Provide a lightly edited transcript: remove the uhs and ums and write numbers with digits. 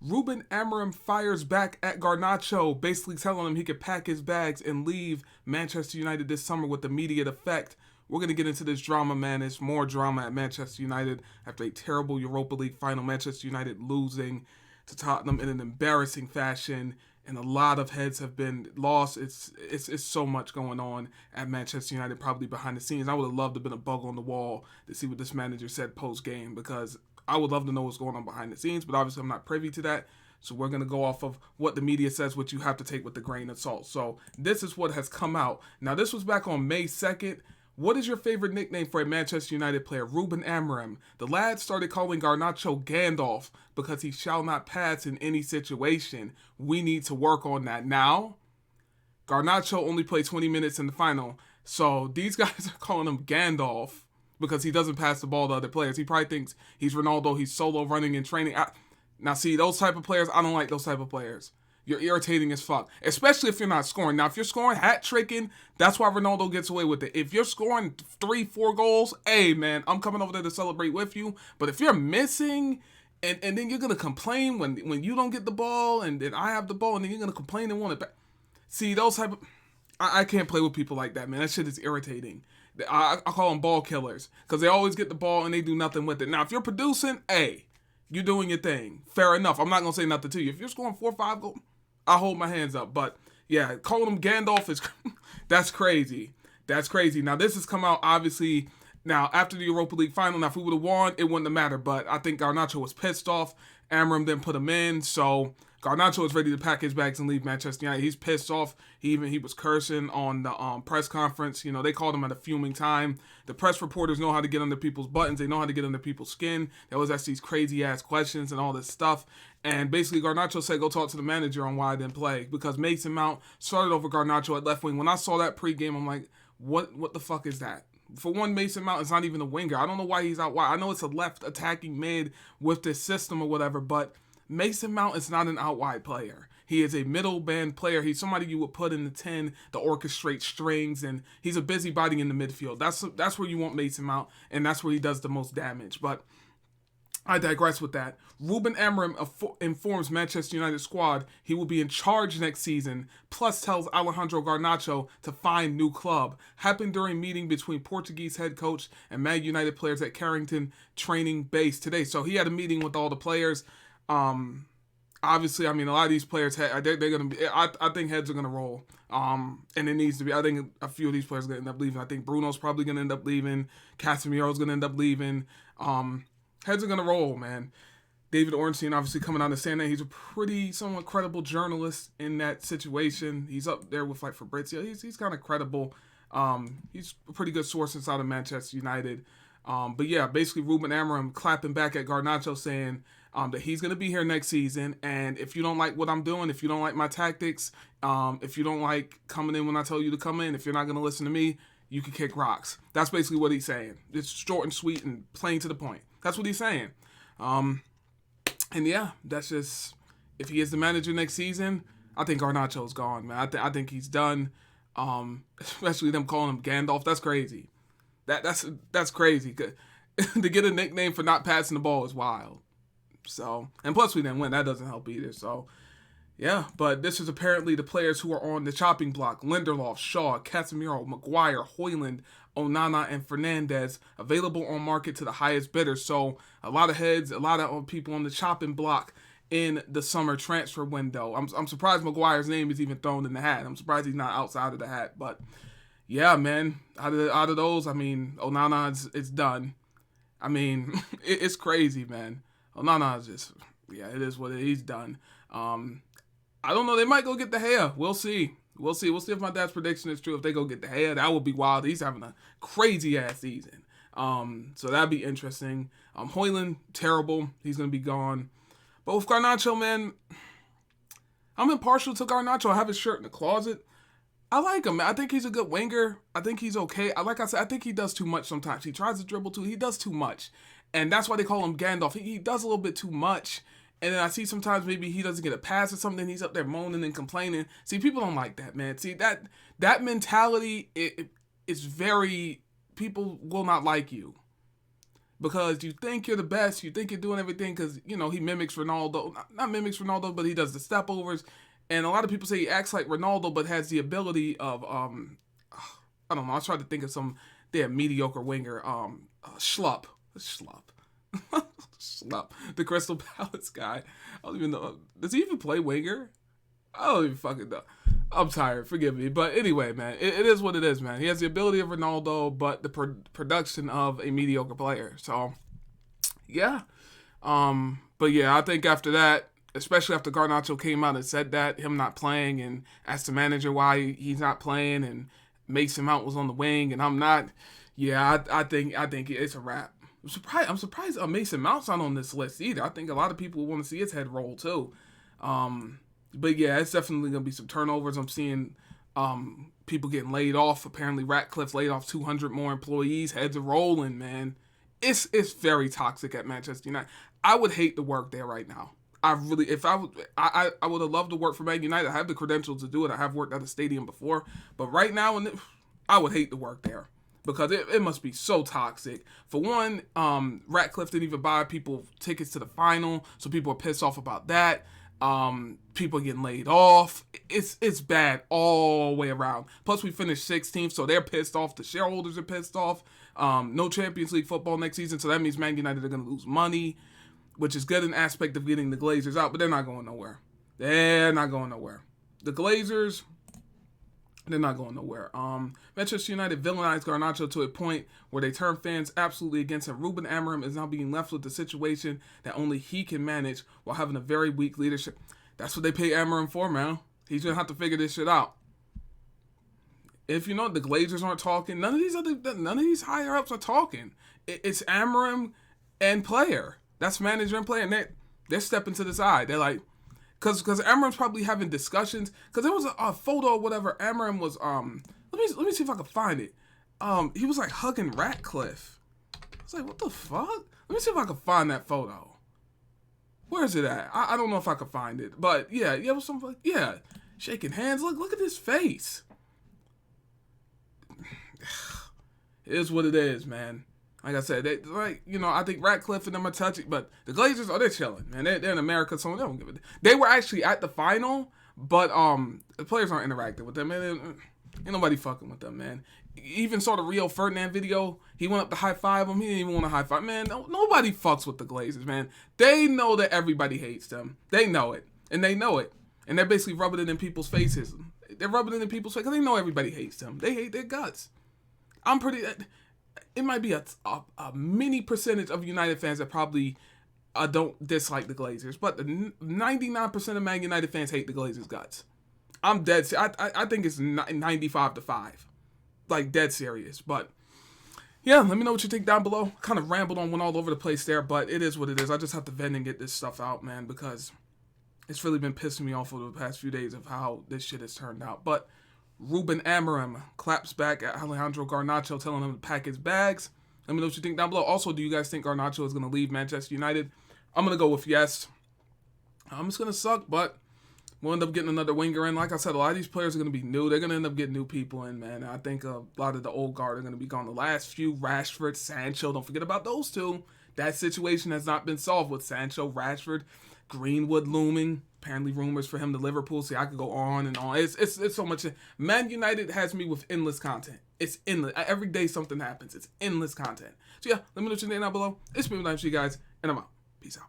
Ruben Amorim fires back at Garnacho, basically telling him he could pack his bags and leave Manchester United this summer with immediate effect. We're going to get into this drama, man. There's more drama at Manchester United after a terrible Europa League final. Manchester United losing to Tottenham in an embarrassing fashion, and a lot of heads have been lost. It's so much going on at Manchester United, probably behind the scenes. I would have loved to have been a bug on the wall to see what this manager said post game, because I would love to know what's going on behind the scenes, but obviously I'm not privy to that. So we're going to go off of what the media says, which you have to take with a grain of salt. So this is what has come out. Now, this was back on May 2nd. What is your favorite nickname for a Manchester United player? Ruben Amorim. The lad started calling Garnacho Gandalf because he shall not pass in any situation. We need to work on that. Now, Garnacho only played 20 minutes in the final, so these guys are calling him Gandalf because he doesn't pass the ball to other players. He probably thinks he's Ronaldo, he's solo running and training. Now, see, those type of players, I don't like those type of players. You're irritating as fuck, especially if you're not scoring. Now, if you're scoring, hat-tricking, that's why Ronaldo gets away with it. If you're scoring 3-4 goals, hey, man, I'm coming over there to celebrate with you. But if you're missing, and then you're going to complain when you don't get the ball, and then I have the ball, and then you're going to complain and want it back. See, those type of... I can't play with people like that, man. That shit is irritating. I call them ball killers, because they always get the ball and they do nothing with it. Now, if you're producing, hey, you're doing your thing. Fair enough. I'm not going to say nothing to you. If you're scoring 4 or 5 goals, I hold my hands up. But yeah, calling him Gandalf is that's crazy. That's crazy. Now this has come out obviously now after the Europa League final. Now if we would have won, it wouldn't have mattered. But I think Garnacho was pissed off. Amorim didn't put him in, so Garnacho is ready to pack his bags and leave Manchester United. He's pissed off. He was cursing on the press conference. You know, they called him at a fuming time. The press reporters know how to get under people's buttons. They know how to get under people's skin. They always ask these crazy ass questions and all this stuff. And basically, Garnacho said, go talk to the manager on why I didn't play. Because Mason Mount started over Garnacho at left wing. When I saw that pregame, I'm like, what the fuck is that? For one, Mason Mount is not even a winger. I don't know why he's out wide. I know it's a left attacking mid with this system or whatever, but Mason Mount is not an out wide player. He is a middle band player. He's somebody you would put in the 10 to orchestrate strings, and he's a busybody in the midfield. That's where you want Mason Mount, and that's where he does the most damage. But I digress with that. Ruben Amorim informs Manchester United squad he will be in charge next season, plus tells Alejandro Garnacho to find new club. Happened during meeting between Portuguese head coach and Man United players at Carrington training base today. So he had a meeting with all the players. Obviously, I mean, a lot of these players, they're going to be, I think heads are going to roll. And it needs to be, I think a few of these players are going to end up leaving. I think Bruno's probably going to end up leaving. Casemiro's going to end up leaving. Heads are going to roll, man. David Ornstein obviously coming out and saying that he's a pretty, somewhat credible journalist in that situation. He's up there with like Fabrizio. He's kind of credible. He's a pretty good source inside of Manchester United. But yeah, basically Ruben Amorim clapping back at Garnacho saying that he's going to be here next season. And if you don't like what I'm doing, if you don't like my tactics, if you don't like coming in when I tell you to come in, if you're not going to listen to me, you can kick rocks. That's basically what he's saying. It's short and sweet and plain to the point. That's what he's saying. And yeah, that's just, if he is the manager next season, I think Garnacho's gone, man. I think he's done. Especially them calling him Gandalf. That's crazy. That's crazy. To get a nickname for not passing the ball is wild. So, and plus we didn't win. That doesn't help either. So, yeah. But this is apparently the players who are on the chopping block. Lindelof, Shaw, Casemiro, Maguire, Højlund, Onana, and Fernandez available on market to the highest bidder. So a lot of heads, a lot of people on the chopping block in the summer transfer window. I'm surprised Maguire's name is even thrown in the hat. I'm surprised he's not outside of the hat. But yeah, man, out of those, I mean, Onana it's done. I mean, it's crazy, man. Onana is just, yeah, it is what it is. He's done. I don't know. They might go get the hair. We'll see. We'll see if my dad's prediction is true. If they go get the hair, that would be wild. He's having a crazy-ass season. So that'd be interesting. Højlund, terrible. He's going to be gone. But with Garnacho, man, I'm impartial to Garnacho. I have his shirt in the closet. I like him, man. I think he's a good winger. I think he's okay. Like I said, I think he does too much sometimes. He tries to dribble too. He does too much. And that's why they call him Gandalf. He does a little bit too much. And then I see sometimes maybe he doesn't get a pass or something. He's up there moaning and complaining. See, people don't like that, man. See, that mentality is very, people will not like you. because you think you're the best, you think you're doing everything because, you know, he mimics Ronaldo. Not mimics Ronaldo, but he does the step overs. And a lot of people say he acts like Ronaldo, but has the ability of, I don't know, I tried to think of some damn mediocre winger. Schlupp. Schlupp. The Crystal Palace guy. I don't even know. Does he even play winger? I don't even fucking know. I'm tired. Forgive me. But anyway, man, it is what it is, man. He has the ability of Ronaldo, but the production of a mediocre player. So, yeah. But yeah, I think after that, especially after Garnacho came out and said that, him not playing, and asked the manager why he's not playing, and Mason Mount was on the wing and I'm not. Yeah, I think it's a wrap. I'm surprised Mason Mount's not on this list either. I think a lot of people want to see his head roll too. But yeah, it's definitely going to be some turnovers. I'm seeing people getting laid off. Apparently Ratcliffe laid off 200 more employees. Heads are rolling, man. It's very toxic at Manchester United. I would hate to work there right now. I would have loved to work for Man United. I have the credentials to do it. I have worked at a stadium before. But right now, I would hate to work there because it must be so toxic. For one, Ratcliffe didn't even buy people tickets to the final, so people are pissed off about that. People getting laid off. It's bad all the way around. Plus, we finished 16th, so they're pissed off. The shareholders are pissed off. No Champions League football next season, so that means Man United are going to lose money, which is good in aspect of getting the Glazers out, but they're not going nowhere. They're not going nowhere. The Glazers, they're not going nowhere. Manchester United villainized Garnacho to a point where they turn fans absolutely against him. Ruben Amorim is now being left with the situation that only he can manage while having a very weak leadership. That's what they pay Amorim for, man. He's going to have to figure this shit out. If you know, the Glazers aren't talking. None of these higher ups are talking. It's Amorim and player. That's manager and player, and they're stepping to the side. They're like, because Amorim's probably having discussions. Because there was a photo or whatever. Amorim was let me see if I can find it. He was like hugging Ratcliffe. I was like, what the fuck? Let me see if I can find that photo. Where is it at? I don't know if I can find it, but yeah, it was something. Yeah, shaking hands. Look at his face. It is what it is, man. Like I said, I think Ratcliffe and them are touching, but the Glazers, they're chilling, man. They're in America, so they don't give a. They were actually at the final, but the players aren't interacting with them, man. Ain't nobody fucking with them, man. You even saw the Rio Ferdinand video. He went up to high five him. He didn't even want to high five, man. Nobody fucks with the Glazers, man. They know that everybody hates them. They know it, and they know it, and they're basically rubbing it in people's faces. They're rubbing it in people's faces because they know everybody hates them. They hate their guts. It might be a mini percentage of United fans that probably don't dislike the Glazers, but the 99% of Man United fans hate the Glazers' guts. I'm dead serious. I think it's 95-5. Like, dead serious. But, yeah, let me know what you think down below. Kind of rambled on, went all over the place there, but it is what it is. I just have to vent and get this stuff out, man, because it's really been pissing me off over the past few days of how this shit has turned out. But Ruben Amorim claps back at Alejandro Garnacho, telling him to pack his bags. Let me know what you think down below. Also, do you guys think Garnacho is going to leave Manchester United? I'm going to go with yes. It's going to suck, but we'll end up getting another winger in. Like I said, a lot of these players are going to be new. They're going to end up getting new people in, man. I think a lot of the old guard are going to be gone. The last few, Rashford, Sancho, don't forget about those two. That situation has not been solved with Sancho, Rashford, Greenwood looming. Apparently rumors for him to Liverpool. See, I could go on and on. It's so much. Man United has me with endless content. It's endless. Every day something happens. It's endless content. So yeah, let me know what you think down below. It's been nice to you guys, and I'm out. Peace out.